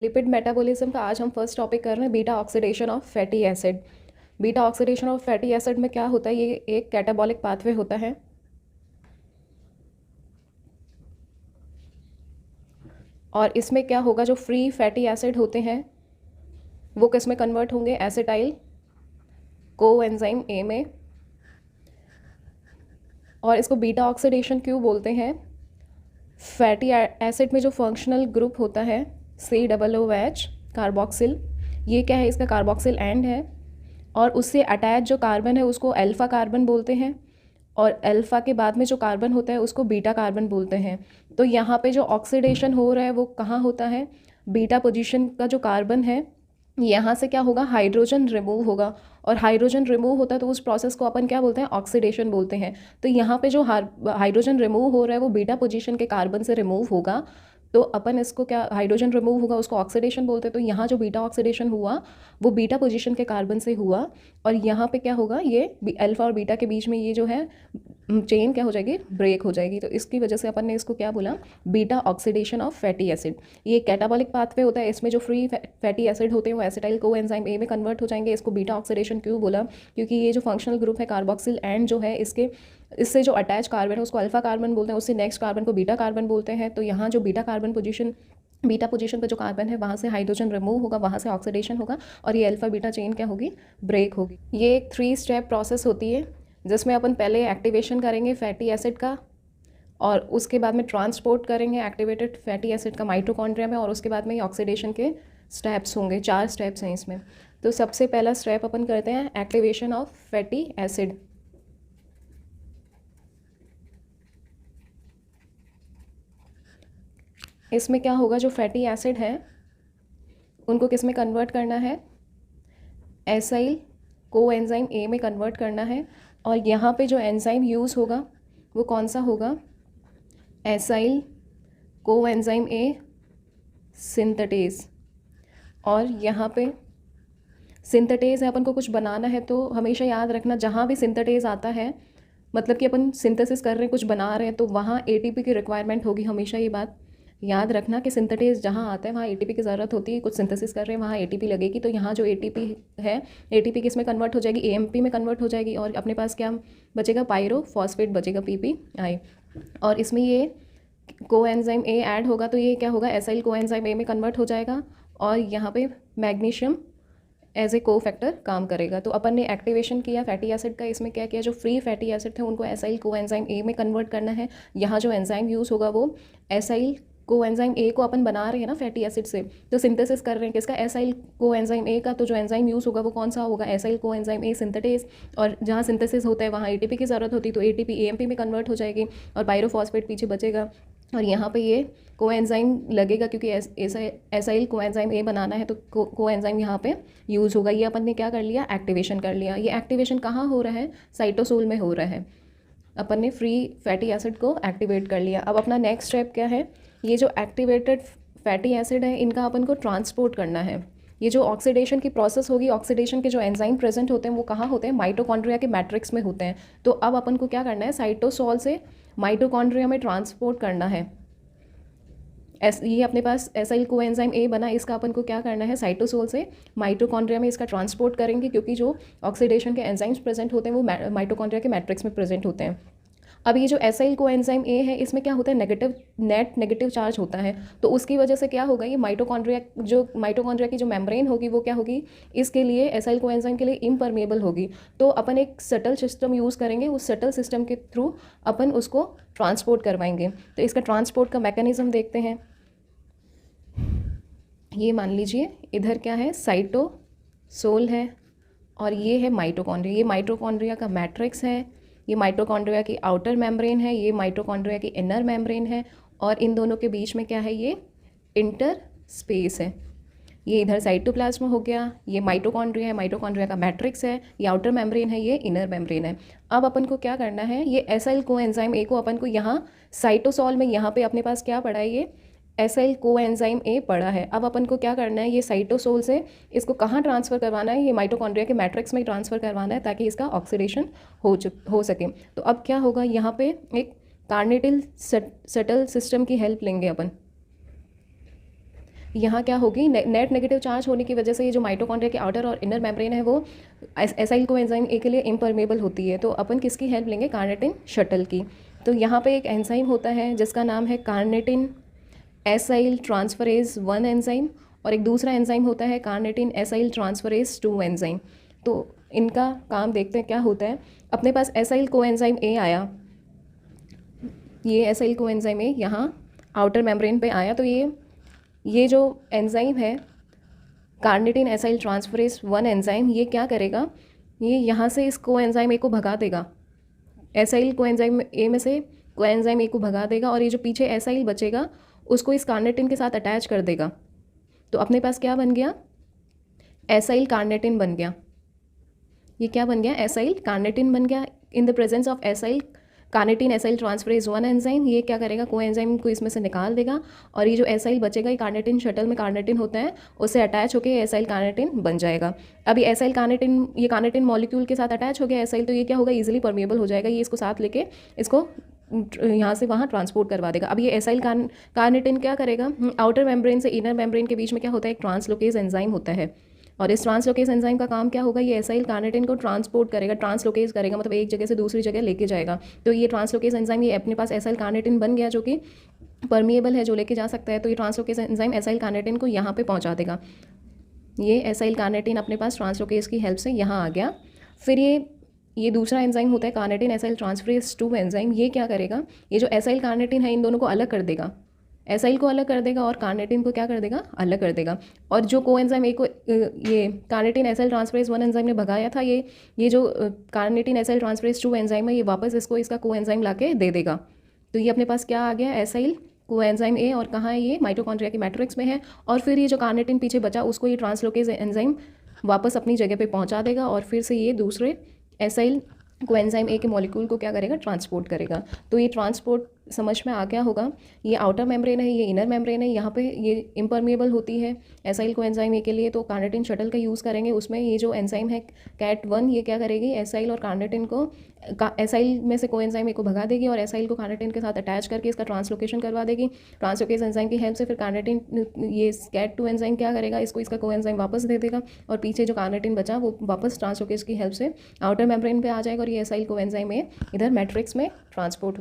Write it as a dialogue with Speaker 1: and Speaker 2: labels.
Speaker 1: Lipid metabolism का आज हम फर्स्ट टॉपिक कर रहे हैं beta oxidation of fatty acid. Beta oxidation of fatty acid में क्या होता है, ये एक कैटाबॉलिक पाथवे होता है और इसमें क्या होगा, जो फ्री फैटी एसिड होते हैं वो किस में कन्वर्ट होंगे, एसिटाइल कोएंजाइम ए में। और इसको बीटा ऑक्सीडेशन क्यों बोलते हैं? फैटी एसिड में जो फंक्शनल ग्रुप होता है COOH कार्बोक्सिल, ये क्या है, इसका कार्बोक्सिल एंड है और उससे अटैच जो कार्बन है उसको अल्फ़ा कार्बन बोलते हैं और अल्फ़ा के बाद में जो कार्बन होता है उसको बीटा कार्बन बोलते हैं। तो यहाँ पे जो ऑक्सीडेशन हो रहा है वो कहाँ होता है, बीटा पोजीशन का जो कार्बन है यहाँ से क्या होगा, हाइड्रोजन रिमूव होगा और हाइड्रोजन रिमूव होता है तो उस प्रोसेस को अपन क्या बोलते हैं, ऑक्सीडेशन बोलते हैं। तो यहाँ पे जो हाइड्रोजन रिमूव हो रहा है वो बीटा पोजीशन के कार्बन से रिमूव होगा, तो अपन इसको क्या, हाइड्रोजन रिमूव होगा उसको ऑक्सीडेशन बोलते हैं। तो यहाँ जो बीटा ऑक्सीडेशन हुआ वो बीटा पोजीशन के कार्बन से हुआ और यहाँ पे क्या होगा, ये अल्फा और बीटा के बीच में ये जो है चेन क्या हो जाएगी, ब्रेक हो जाएगी। तो इसकी वजह से अपन ने इसको क्या बोला, beta oxidation of fatty acid. ये कैटाबॉलिक पाथवे होता है, इसमें जो फ्री फैटी एसिड होते हैं वो एसिटाइल कोएंजाइम ए में कन्वर्ट हो जाएंगे। इसको बीटा ऑक्सीडेशन क्यों बोला, क्योंकि ये जो फंक्शनल ग्रुप है कार्बोक्सिल एंड जो है इससे जो अटैच कार्बन है उसको अल्फा कार्बन बोलते हैं, उससे नेक्स्ट कार्बन को बीटा कार्बन बोलते हैं। तो यहाँ जो बीटा पोजीशन पर जो कार्बन है वहाँ से हाइड्रोजन रिमूव होगा, वहाँ से ऑक्सीडेशन होगा और ये अल्फा बीटा चेन क्या होगी, ब्रेक होगी। ये एक 3 स्टेप प्रोसेस होती है जिसमें अपन पहले एक्टिवेशन करेंगे फैटी एसिड का और उसके बाद में ट्रांसपोर्ट करेंगे एक्टिवेटेड फैटी एसिड का माइटोकॉन्ड्रिया में और उसके बाद में ऑक्सीडेशन के स्टेप्स होंगे। 4 स्टेप्स हैं इसमें। तो सबसे पहला स्टेप अपन करते हैं एक्टिवेशन ऑफ फैटी एसिड। इसमें क्या होगा, जो फैटी एसिड है उनको किस में कन्वर्ट करना है, एसाइल कोएंजाइम ए में कन्वर्ट करना है और यहाँ पे जो एंजाइम यूज़ होगा वो कौन सा होगा, एसाइल कोएंजाइम ए सिंथेटेज। और यहाँ पे सिंथेटेज है, अपन को कुछ बनाना है तो हमेशा याद रखना जहाँ भी सिंथेटेज आता है मतलब कि अपन सिंथेसिस कर रहे हैं, कुछ बना रहे हैं, तो वहाँ ATP की रिक्वायरमेंट होगी। हमेशा ये बात याद रखना कि सिंथेटेज जहाँ आता है वहाँ ATP की ज़रूरत होती है। कुछ सिंथेसिस कर रहे हैं वहाँ ATP लगेगी, तो यहाँ जो ATP है ATP किस में कन्वर्ट हो जाएगी, AMP में कन्वर्ट हो जाएगी और अपने पास क्या बचेगा, पायरोफॉस्फेट बचेगा, PPI। और इसमें ये कोएंजाइम ए ऐड होगा तो ये क्या होगा, एसाइल कोएंजाइम ए में कन्वर्ट हो जाएगा और यहाँ पे मैग्नीशियम एज ए को फैक्टर काम करेगा। तो अपन ने एक्टिवेशन किया फैटी एसिड का, इसमें क्या किया, जो फ्री फैटी एसिड थे उनको एसाइल कोएंजाइम ए में कन्वर्ट करना है। यहाँ जो एंजाइम यूज़ होगा वो एसाइल कोएंजाइम ए को अपन बना रहे हैं ना फैटी एसिड से, तो सिंथेसिस कर रहे हैं किसका, एसाइल कोएंजाइम ए का। तो जो एंजाइम यूज़ होगा वो कौन सा होगा, एसाइल कोएंजाइम ए सिंथेटेज। और जहाँ सिंथेसिस होता है वहाँ ATP की ज़रूरत होती है तो ATP AMP में कन्वर्ट हो जाएगी और पायरोफॉस्फेट पीछे बचेगा और यहाँ पे ये कोएंजाइम लगेगा क्योंकि एसाइल कोएंजाइम ए बनाना है तो कोएंजाइम यहाँ पे यूज़ होगा। ये अपन ने क्या कर लिया, एक्टिवेशन कर लिया। ये एक्टिवेशन कहाँ हो रहा है, साइटोसोल में हो रहा है। अपन ने फ्री फैटी एसिड को एक्टिवेट कर लिया। अब अपना नेक्स्ट स्टेप क्या है, ये जो एक्टिवेटेड फैटी एसिड है इनका अपन को ट्रांसपोर्ट करना है। ये जो ऑक्सीडेशन की प्रोसेस होगी, ऑक्सीडेशन के जो एंजाइम प्रेजेंट होते हैं वो कहाँ होते हैं, माइटोकॉन्ड्रिया के मैट्रिक्स में होते हैं। तो अब अपन को क्या करना है, साइटोसोल से माइटोकॉन्ड्रिया में ट्रांसपोर्ट करना है। ये अपने पास एसाइल कोएंजाइम ए बना, इसका अपन को क्या करना है, साइटोसोल से माइटोकॉन्ड्रिया में इसका ट्रांसपोर्ट करेंगे क्योंकि जो ऑक्सीडेशन के एंजाइम्स प्रेजेंट होते हैं वो माइटोकॉन्ड्रिया के मैट्रिक्स में प्रेजेंट होते हैं। अब ये जो एसाइल कोएंजाइम ए है इसमें क्या होता है, नेगेटिव चार्ज होता है, तो उसकी वजह से क्या होगा, ये माइटोकॉन्ड्रिया की जो मेम्ब्रेन होगी वो क्या होगी, इसके लिए एसाइल कोएंजाइम के लिए इम्परमेबल होगी। तो अपन एक सटल सिस्टम यूज़ करेंगे, उस सटल सिस्टम के थ्रू अपन उसको ट्रांसपोर्ट करवाएंगे। तो इसका ट्रांसपोर्ट का मैकेनिज्म देखते हैं। ये मान लीजिए इधर क्या है, साइटोसोल है और ये है माइटोकॉन्ड्रिया। ये माइटोकॉन्ड्रिया का मैट्रिक्स है, ये माइटोकॉन्ड्रिया की आउटर मेम्ब्रेन है, ये माइटोकॉन्ड्रिया की इनर मेम्ब्रेन है और इन दोनों के बीच में क्या है, ये इंटर स्पेस है। ये इधर साइटोप्लाज्म हो गया, ये माइटोकॉन्ड्रिया है, माइटोकॉन्ड्रिया का मैट्रिक्स है, ये आउटर मेम्ब्रेन है, ये इनर मेम्ब्रेन है। अब अपन को क्या करना है, ये एसाइल कोएंजाइम ए को अपन को यहाँ साइटोसोल में यहाँ पे अपने पास क्या पड़ा है, ये एसाइल कोएंजाइम ए पड़ा है। अब अपन को क्या करना है, ये साइटोसोल से इसको कहाँ ट्रांसफ़र करवाना है, ये माइटोकॉन्ड्रिया के मैट्रिक्स में ट्रांसफ़र करवाना है ताकि इसका ऑक्सीडेशन हो सके। तो अब क्या होगा, यहाँ पे एक कार्नेटिल सटल सिस्टम की हेल्प लेंगे अपन। यहाँ क्या होगी, नेट नेगेटिव चार्ज होने की वजह से ये जो माइटोकॉन्ड्रिया के आउटर और इनर मेम्ब्रेन है वो एसाइल कोएंजाइम ए के लिए इम्परमेबल होती है। तो अपन किसकी हेल्प लेंगे, कार्निटिन शटल की। तो यहाँ पे एक एंजाइम होता है जिसका नाम है कार्निटिन एसाइल ट्रांसफरेज 1 एंजाइम, और एक दूसरा एंजाइम होता है कार्निटिन एसाइल ट्रांसफरेज 2 एंजाइम। तो इनका काम देखते हैं क्या होता है। अपने पास एसाइल कोएंजाइम ए आया, ये एसाइल कोएंजाइम ए यहाँ आउटर मेम्ब्रेन पे आया। तो ये जो एंजाइम है कार्निटिन एसाइल ट्रांसफरेज 1 एंजाइम, ये क्या करेगा, ये यहाँ से इस कोएंजाइम ए को भगा देगा, एसाइल कोएंजाइम ए में से कोएंजाइम ए को भगा देगा, और ये जो पीछे एसाइल बचेगा उसको इस कार्निटिन के साथ अटैच कर देगा। तो अपने पास क्या बन गया, एसाइल कार्निटिन बन गया। ये क्या बन गया, एसाइल कार्निटिन बन गया। In the presence of acyl carnitine acyl transferase 1 enzyme, ये क्या करेगा, कोएंजाइम को इसमें से निकाल देगा, और ये जो एसाइल बचेगा, ये कार्निटिन शटल में कार्निटिन होता है, उससे अटैच होकर एसाइल कार्निटिन बन जाएगा। अभी एसाइल कार्निटिन, ये कार्निटिन मॉलिक्यूल के साथ अटैच हो गया एसाइल, तो ये क्या होगा, ईजिली परमेबल हो जाएगा। ये इसको साथ लेके इसको यहाँ से वहाँ ट्रांसपोर्ट करवा देगा। अब ये एसाइल कार्निटिन क्या करेगा, आउटर मेम्ब्रेन से इनर मेम्ब्रेन के बीच में क्या होता है, एक ट्रांसलोकेज एंजाइम होता है, और इस ट्रांसलोकेज एंजाइम का काम क्या होगा, ये एसाइल कार्निटिन को ट्रांसपोर्ट करेगा, ट्रांसलोकेज करेगा, मतलब एक जगह से दूसरी जगह लेके जाएगा। तो ये ट्रांसलोकेज एंजाइम, ये अपने पास एसाइल कार्निटिन बन गया जो कि परमिएबल है, जो लेके जा सकता है। तो ये ट्रांसलोकेज एंजाइम एसाइल कार्निटिन को यहाँ पे पहुँचा देगा। ये एसाइल कार्निटिन अपने पास ट्रांसलोकेज की हेल्प से यहाँ आ गया। फिर ये दूसरा एंजाइम होता है कार्निटिन एसाइल ट्रांसफरेज 2 एंजाइम, ये क्या करेगा, ये जो एसाइल कार्निटिन है इन दोनों को अलग कर देगा, एसाइल को अलग कर देगा और कार्निटिन को क्या कर देगा, अलग कर देगा। और जो कोएंजाइम ए को ये कार्निटिन एसाइल ट्रांसफरेज 1 एंजाइम ने भगाया था, ये जो कार्निटिन एसाइल ट्रांसफरेज 2 एंजाइम है, ये वापस इसको इसका कोएंजाइम लाके दे देगा। तो ये अपने पास क्या आ गया, एसाइल कोएंजाइम ए, और कहाँ है ये, माइटोकॉन्ड्रिया की मैट्रिक्स में है। और फिर ये जो कार्निटिन पीछे बचा उसको ये ट्रांसलोकेज एंजाइम वापस अपनी जगह पे पहुंचा देगा, और फिर से ये दूसरे एसाइल कोएंजाइम ए के मॉलिक्यूल को क्या करेगा, ट्रांसपोर्ट करेगा। तो ये ट्रांसपोर्ट समझ में आ गया होगा। ये आउटर मेम्ब्रेन है, ये इनर मेम्ब्रेन है, यहाँ पे ये इम्परमेबल होती है एसाइल कोएंजाइम ए के लिए। तो कार्निटिन शटल का यूज़ करेंगे, उसमें ये जो एंजाइम है CAT1, ये क्या करेगी, एसाइल और कार्निटिन को, एसाइल में से कोएंजाइम ए को भगा देगी और एसाइल को कार्निटिन के साथ अटैच करके इसका ट्रांसलोकेशन करवा देगी। ट्रांसलोकेज एंजाइम की हेल्प से फिर कार्निटिन, ये CAT2 एंजाइम क्या करेगा, इसको इसका कोएंजाइम वापस दे देगा, और पीछे जो कार्निटिन बचा वो वापस ट्रांसलोकेज की हेल्प से आउटर मेम्ब्रेन पे आ जाएगा, और ये एसाइल कोएंजाइम ए इधर मैट्रिक्स में ट्रांसपोर्ट